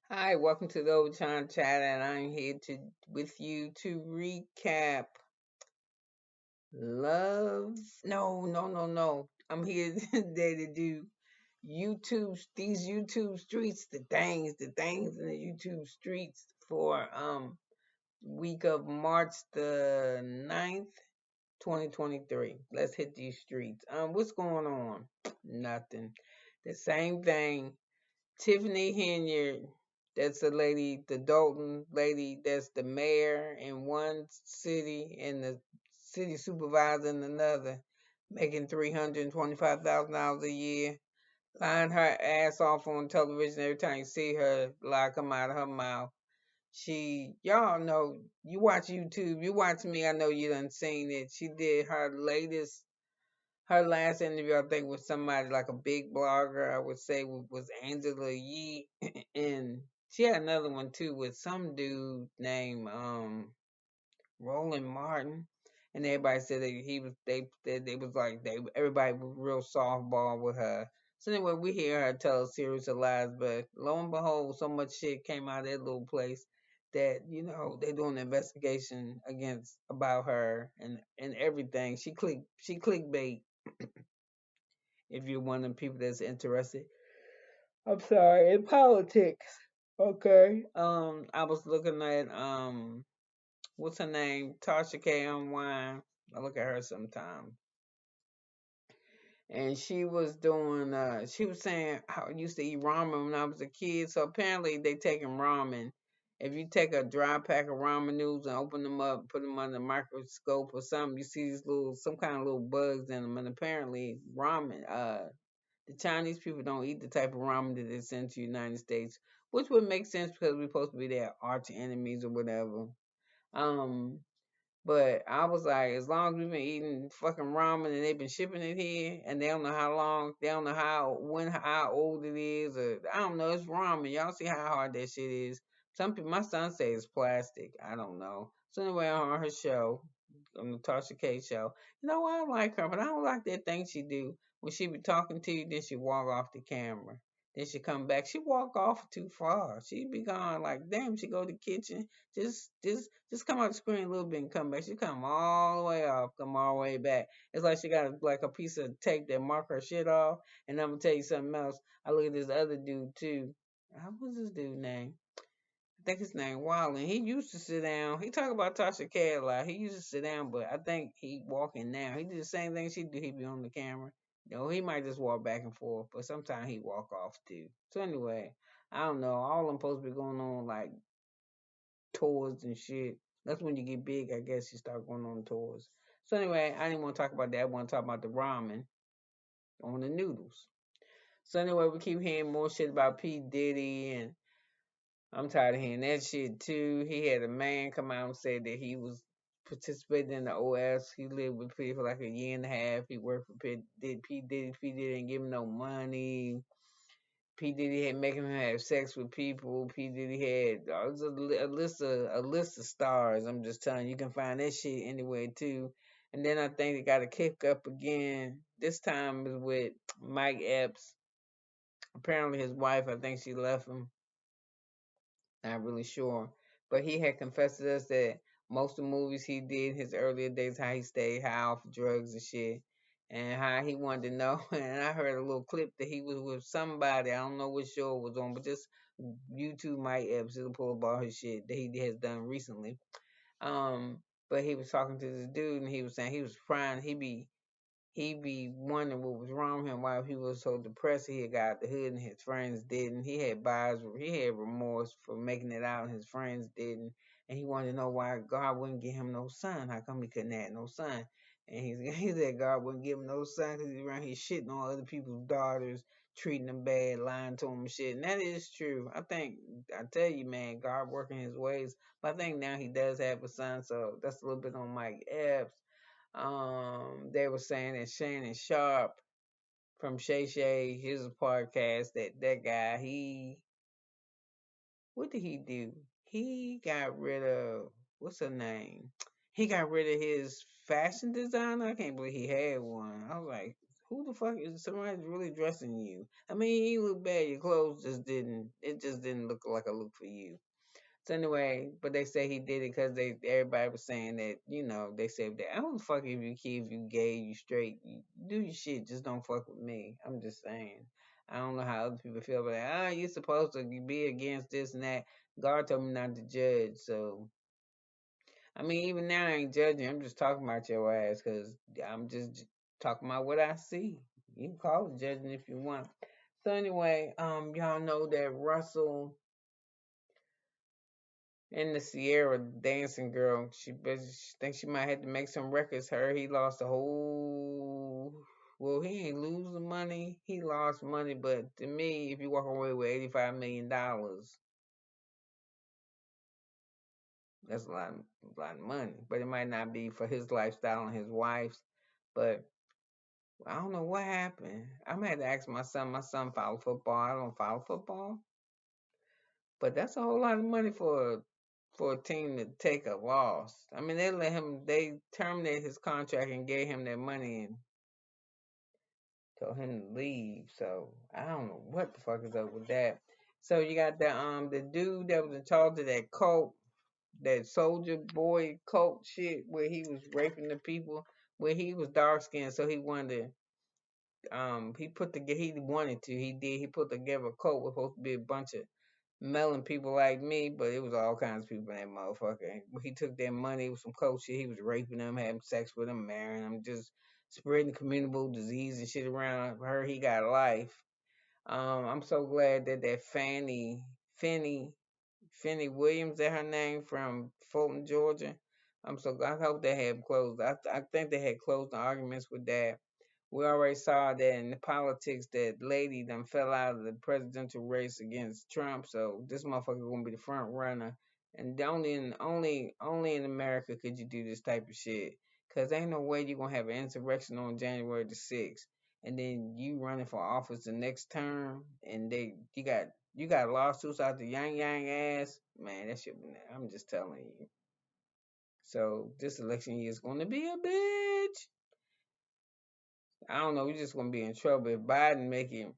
Hi, welcome to the Obachanchatter, and I'm here to with you to recap love. No. I'm here today to do these YouTube streets, the things in the YouTube streets for week of March the 9th, 2023. Let's hit these streets. What's going on? Nothing. The same thing. Tiffany Henyard, that's the lady, the Dalton lady, that's the mayor in one city and the city supervisor in another, making $325,000 a year, lying her ass off on television every time you see her lie come out of her mouth. Y'all know, you watch YouTube, you watch me, I know you done seen it. She did her last interview, I think, with somebody like a big blogger, I would say, was Angela Yee, and she had another one too with some dude named Roland Martin, and everybody said that he was they was like they everybody was real softball with her. So anyway, we hear her tell a series of lies, but lo and behold, so much shit came out of that little place that they doing an investigation against about her and everything. She clickbait if you're one of the people that's interested. I'm sorry, in politics. Okay. I was looking at what's her name? Tasha K Unwine. I look at her sometimes. And she was saying how I used to eat ramen when I was a kid. So apparently they taking ramen. If you take a dry pack of ramen noodles and open them up, put them under the microscope or something, you see these some kind of little bugs in them. And apparently ramen, the Chinese people don't eat the type of ramen that they send to the United States, which would make sense because we're supposed to be their arch enemies or whatever. Um, but I was like, as long as we've been eating fucking ramen and they've been shipping it here, and they don't know how long, they don't know how old it is, or I don't know, it's ramen. Y'all see how hard that shit is. Some people, my son says it's plastic. I don't know. So anyway, on her show, on the Tasha K show, I like her, but I don't like that thing she do when she be talking to you, then she walk off the camera. Then she come back. She walk off too far. She be gone like, damn. She go to the kitchen. Just come out the screen a little bit and come back. She come all the way off, come all the way back. It's like she got like a piece of tape that mark her shit off. And I'm gonna tell you something else. I look at this other dude too. What's this dude name? I think his name Wallen. He used to sit down. He talk about Tasha K a lot. He used to sit down, but I think he walking now. He do the same thing she do. He be on the camera. He might just walk back and forth, but sometimes he walk off too. So anyway, I don't know. All them supposed to be going on like tours and shit. That's when you get big, I guess you start going on tours. So anyway, I didn't want to talk about that. I want to talk about the ramen on the noodles. So anyway, we keep hearing more shit about P. Diddy, and I'm tired of hearing that shit too. He had a man come out and say that he was participating in the OS. He lived with P for like a year and a half. He worked for P. Diddy. P. Diddy didn't give him no money. P Diddy had making him have sex with people. P Diddy had it was a list of stars. I'm just telling you, you can find that shit anywhere too. And then I think they got a kick up again. This time is with Mike Epps. Apparently his wife, I think she left him. Not really sure, but he had confessed to us that most of the movies he did in his earlier days, how he stayed high off drugs and shit, and how he wanted to know. And I heard a little clip that he was with somebody. I don't know which show it was on, but just YouTube Mike Epps. It'll pull up all his shit that he has done recently. Um, but he was talking to this dude, and he was saying he was crying. He be wondering what was wrong with him, why he was so depressed. He had got out the hood and his friends didn't. He had remorse for making it out and his friends didn't. And he wanted to know why God wouldn't give him no son. How come he couldn't have no son? And he said God wouldn't give him no son because he's around here shitting on other people's daughters, treating them bad, lying to them and shit. And that is true. I tell you, man, God working his ways. But I think now he does have a son, so that's a little bit on Mike Epps. They were saying that Shannon Sharp from Shay Shay, his podcast, that guy, what did he do? He got rid of what's her name? He got rid of his fashion designer. I can't believe he had one. I was like, Who the fuck is somebody really dressing you? I mean, you look bad. Your clothes just didn't. It just didn't look like a look for you. So anyway, but they say he did it because everybody was saying that they said that I don't fuck if you kid, if you gay, you straight, you do your shit, just don't fuck with me. I'm just saying. I don't know how other people feel, but you're supposed to be against this and that. God told me not to judge, so I mean, even now I ain't judging. I'm just talking about your ass because I'm just talking about what I see. You can call it judging if you want. So anyway, y'all know that Russell and the Sierra dancing girl, she thinks she might have to make some records. He lost a whole. Well, he ain't losing money. He lost money, but to me, if you walk away with $85 million, that's a lot of money. But it might not be for his lifestyle and his wife's. But I don't know what happened. I'm gonna have to ask my son. My son follow football. I don't follow football, but that's a whole lot of money for a team to take a loss. I mean, they terminated his contract and gave him that money and told him to leave. So I don't know what the fuck is up with that. So you got the dude that was in charge of that cult, that soldier boy cult shit where he was raping the people, where he was dark skinned, so he wanted to he wanted to he did he put together a cult was supposed to be a bunch of melon people like me, but it was all kinds of people in that motherfucker. He took their money with some coke shit. He was raping them, having sex with them, marrying them, just spreading communicable disease and shit around. Her, he got life. I'm so glad that Fannie, Finney Williams, that her name from Fulton, Georgia. I hope they have closed. I think they had closed the arguments with that. We already saw that in the politics that lady done fell out of the presidential race against Trump. So this motherfucker gonna be the front runner. And only in America could you do this type of shit. Cause ain't no way you gonna have an insurrection on January the 6th, and then you running for office the next term, and you got lawsuits out the yang yang ass. Man, that shit. I'm just telling you. So this election year is gonna be a bitch. I don't know. We're just gonna be in trouble if Biden make it.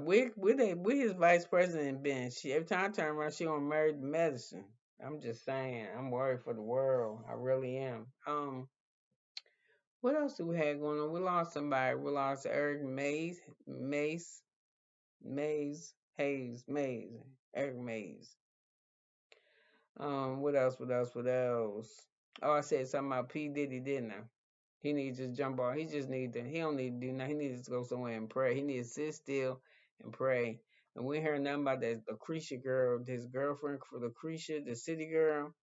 With his vice president Ben. She every time I turn around, she on married to medicine. I'm just saying. I'm worried for the world. I really am. What else do we have going on? We lost somebody. We lost Eric Mays, Eric Mays. What else? What else? What else? Oh, I said something about P Diddy, didn't I? He needs to just jump on. He just need to. He don't need to do nothing. He needs to go somewhere and pray. He needs to sit still and pray. And we heard nothing about that Lucretia girl, his girlfriend for Lucretia, the city girl.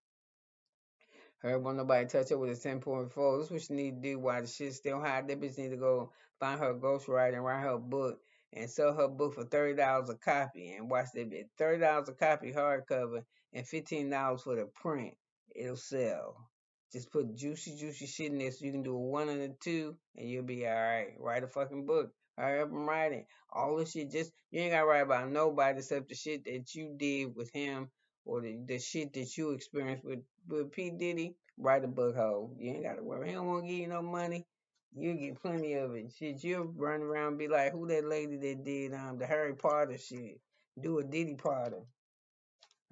Her won't nobody touch her with a 10.4. This is what she need to do while the shit's still hot. That bitch need to go find her a ghostwriter and write her a book and sell her book for $30 a copy. And watch that bitch. $30 a copy hardcover and $15 for the print. It'll sell. Just put juicy shit in there so you can do a one and a two and you'll be alright. Write a fucking book. Hurry up and write it. All this shit just you ain't gotta write about nobody except the shit that you did with him or the shit that you experienced with P. Diddy. Write a book hole. You ain't gotta worry. He don't wanna give you no money. You get plenty of it. Shit, you'll run around and be like, who that lady that did the Harry Potter shit? Do a Diddy Potter.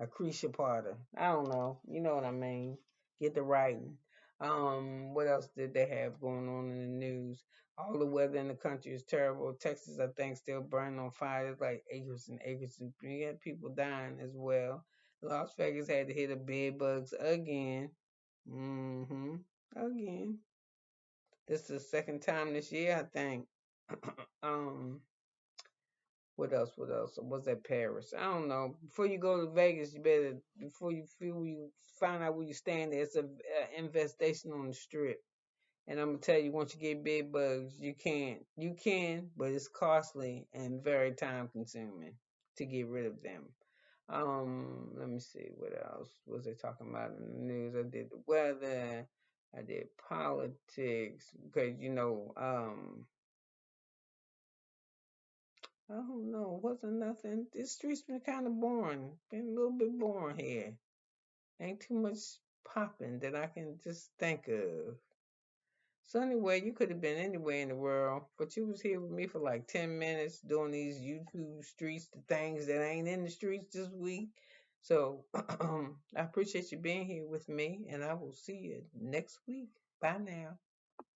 A Cretia Potter. I don't know. You know what I mean. Get the writing. What else did they have going on in the news? All the weather in the country is terrible. Texas, I think, still burning on fire. It's like acres and acres. And you got people dying as well. Las Vegas had to hit the bed bugs again. Again. This is the second time this year, I think. um, what else? What else? Was that Paris? I don't know. Before you go to Vegas, you better you find out where you stand. There's a infestation on the strip, and I'm gonna tell you, once you get bed bugs, you can, but it's costly and very time consuming to get rid of them. Let me see what else was they talking about in the news. I did the weather. I did politics because I don't know. Wasn't nothing. This street's been kind of boring. Been a little bit boring here. Ain't too much popping that I can just think of. So anyway, you could have been anywhere in the world, but you was here with me for like 10 minutes doing these YouTube streets, the things that ain't in the streets this week. So I appreciate you being here with me, and I will see you next week. Bye now.